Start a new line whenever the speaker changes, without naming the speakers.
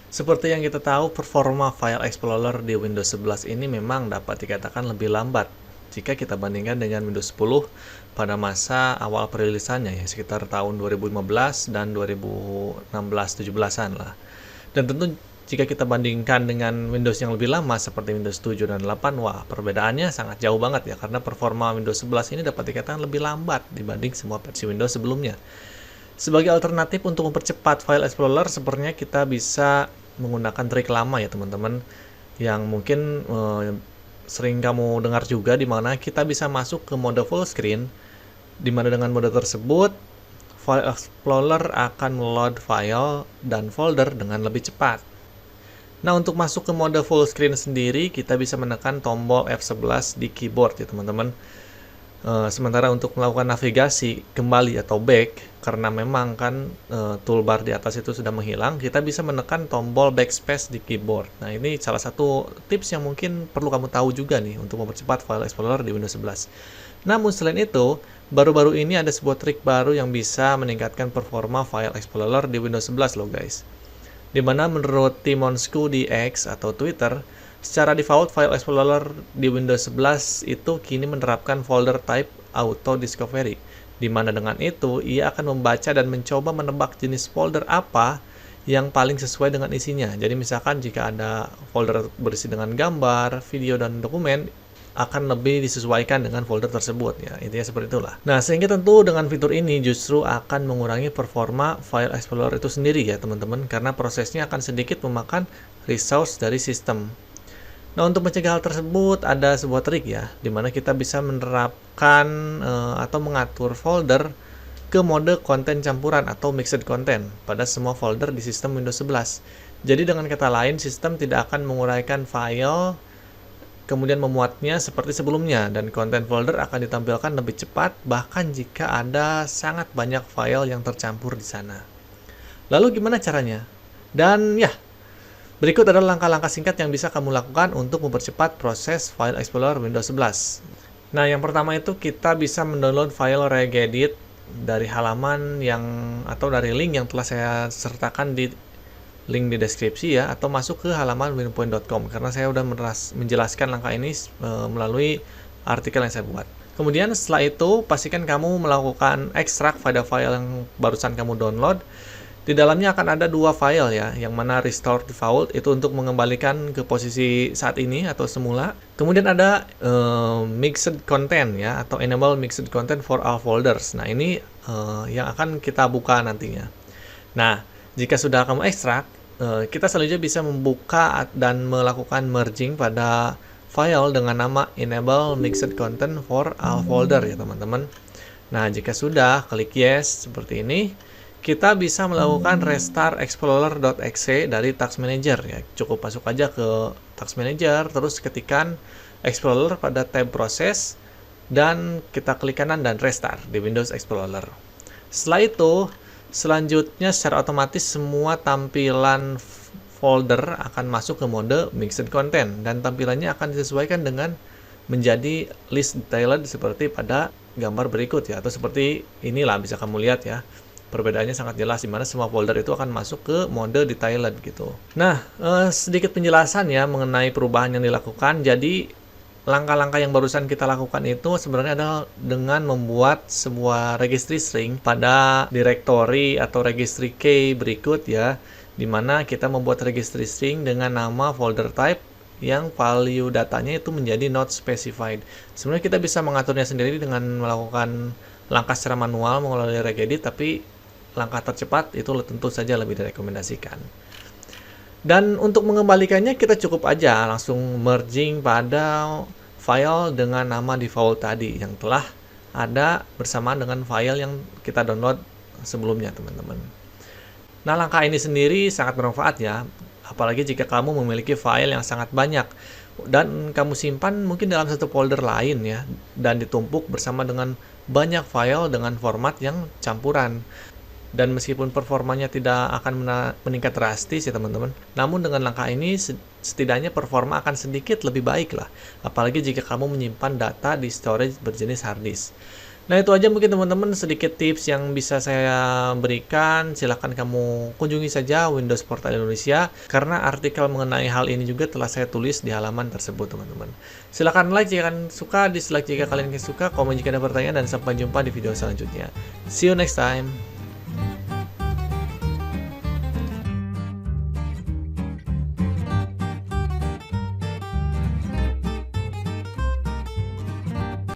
Seperti yang kita tahu, performa File Explorer di Windows 11 ini memang dapat dikatakan lebih lambat jika kita bandingkan dengan Windows 10 pada masa awal perilisannya ya, sekitar tahun 2015 dan 2016-17an lah. Dan tentu jika kita bandingkan dengan Windows yang lebih lama seperti Windows 7 dan 8, wah perbedaannya sangat jauh banget ya, karena performa Windows 11 ini dapat dikatakan lebih lambat dibanding semua versi Windows sebelumnya. Sebagai alternatif untuk mempercepat File Explorer, sepertinya kita bisa menggunakan trik lama ya teman-teman, yang mungkin sering kamu dengar juga, di mana kita bisa masuk ke mode full screen, di mana dengan mode tersebut File Explorer akan load file dan folder dengan lebih cepat. Nah, untuk masuk ke mode full screen sendiri, kita bisa menekan tombol F11 di keyboard ya teman-teman. Sementara untuk melakukan navigasi kembali atau back, karena memang kan toolbar di atas itu sudah menghilang, kita bisa menekan tombol backspace di keyboard. Nah, ini salah satu tips yang mungkin perlu kamu tahu juga nih untuk mempercepat File Explorer di Windows 11. Namun selain itu, baru-baru ini ada sebuah trik baru yang bisa meningkatkan performa File Explorer di Windows 11 loh guys. Dimana menurut Timonsku di X atau Twitter, secara default File Explorer di Windows 11 itu kini menerapkan folder type Auto Discovery, di mana dengan itu ia akan membaca dan mencoba menebak jenis folder apa yang paling sesuai dengan isinya. Jadi misalkan jika ada folder berisi dengan gambar, video, dan dokumen, akan lebih disesuaikan dengan folder tersebut ya, intinya seperti itulah. Nah, sehingga tentu dengan fitur ini justru akan mengurangi performa File Explorer itu sendiri ya teman-teman, karena prosesnya akan sedikit memakan resource dari sistem. Nah, untuk mencegah hal tersebut ada sebuah trik ya, dimana kita bisa menerapkan atau mengatur folder ke mode konten campuran atau mixed content pada semua folder di sistem Windows 11. Jadi dengan kata lain, sistem tidak akan menguraikan file kemudian memuatnya seperti sebelumnya, dan konten folder akan ditampilkan lebih cepat bahkan jika ada sangat banyak file yang tercampur di sana. Lalu gimana caranya? Dan ya, berikut adalah langkah-langkah singkat yang bisa kamu lakukan untuk mempercepat proses File Explorer Windows 11. Nah, yang pertama itu kita bisa mendownload file regedit dari halaman atau dari link yang telah saya sertakan di link di deskripsi ya, atau masuk ke halaman winpoint.com, karena saya sudah menjelaskan langkah ini melalui artikel yang saya buat. Kemudian setelah itu, pastikan kamu melakukan ekstrak pada file yang barusan kamu download. Di dalamnya akan ada dua file ya, yang mana restore default itu untuk mengembalikan ke posisi saat ini atau semula. Kemudian ada mixed content ya, atau enable mixed content for all folders. Nah, ini yang akan kita buka nantinya. Nah, jika sudah kamu ekstrak, kita selanjutnya bisa membuka dan melakukan merging pada file dengan nama enable mixed content for all folder ya teman-teman. Nah, jika sudah, klik yes seperti ini. Kita bisa melakukan restart explorer.exe dari Task Manager ya. Cukup masuk aja ke Task Manager, terus ketikkan Explorer pada tab proses, dan kita klik kanan dan restart di Windows Explorer. Setelah itu, selanjutnya secara otomatis semua tampilan folder akan masuk ke mode mixed content, dan tampilannya akan disesuaikan dengan menjadi list detailed seperti pada gambar berikut ya, atau seperti inilah bisa kamu lihat ya. Perbedaannya sangat jelas, di mana semua folder itu akan masuk ke mode detailed gitu. Nah, sedikit penjelasan ya mengenai perubahan yang dilakukan. Jadi, langkah-langkah yang barusan kita lakukan itu sebenarnya adalah dengan membuat sebuah registry string pada directory atau registry key berikut ya, di mana kita membuat registry string dengan nama folder type yang value datanya itu menjadi not specified. Sebenarnya kita bisa mengaturnya sendiri dengan melakukan langkah secara manual mengelola regedit, tapi langkah tercepat itu tentu saja lebih direkomendasikan. Dan untuk mengembalikannya kita cukup aja langsung merging pada file dengan nama default tadi yang telah ada bersamaan dengan file yang kita download sebelumnya teman-teman. Nah, langkah ini sendiri sangat bermanfaat ya, apalagi jika kamu memiliki file yang sangat banyak dan kamu simpan mungkin dalam satu folder lain ya, dan ditumpuk bersama dengan banyak file dengan format yang campuran. Dan meskipun performanya tidak akan meningkat drastis ya teman-teman, namun dengan langkah ini setidaknya performa akan sedikit lebih baik lah, apalagi jika kamu menyimpan data di storage berjenis hard disk. Nah, itu aja mungkin teman-teman sedikit tips yang bisa saya berikan. Silahkan kamu kunjungi saja Windows Portal Indonesia, karena artikel mengenai hal ini juga telah saya tulis di halaman tersebut, teman-teman. Silahkan like jika kalian suka, dislike jika kalian suka, komen jika ada pertanyaan, dan sampai jumpa di video selanjutnya. See you next time.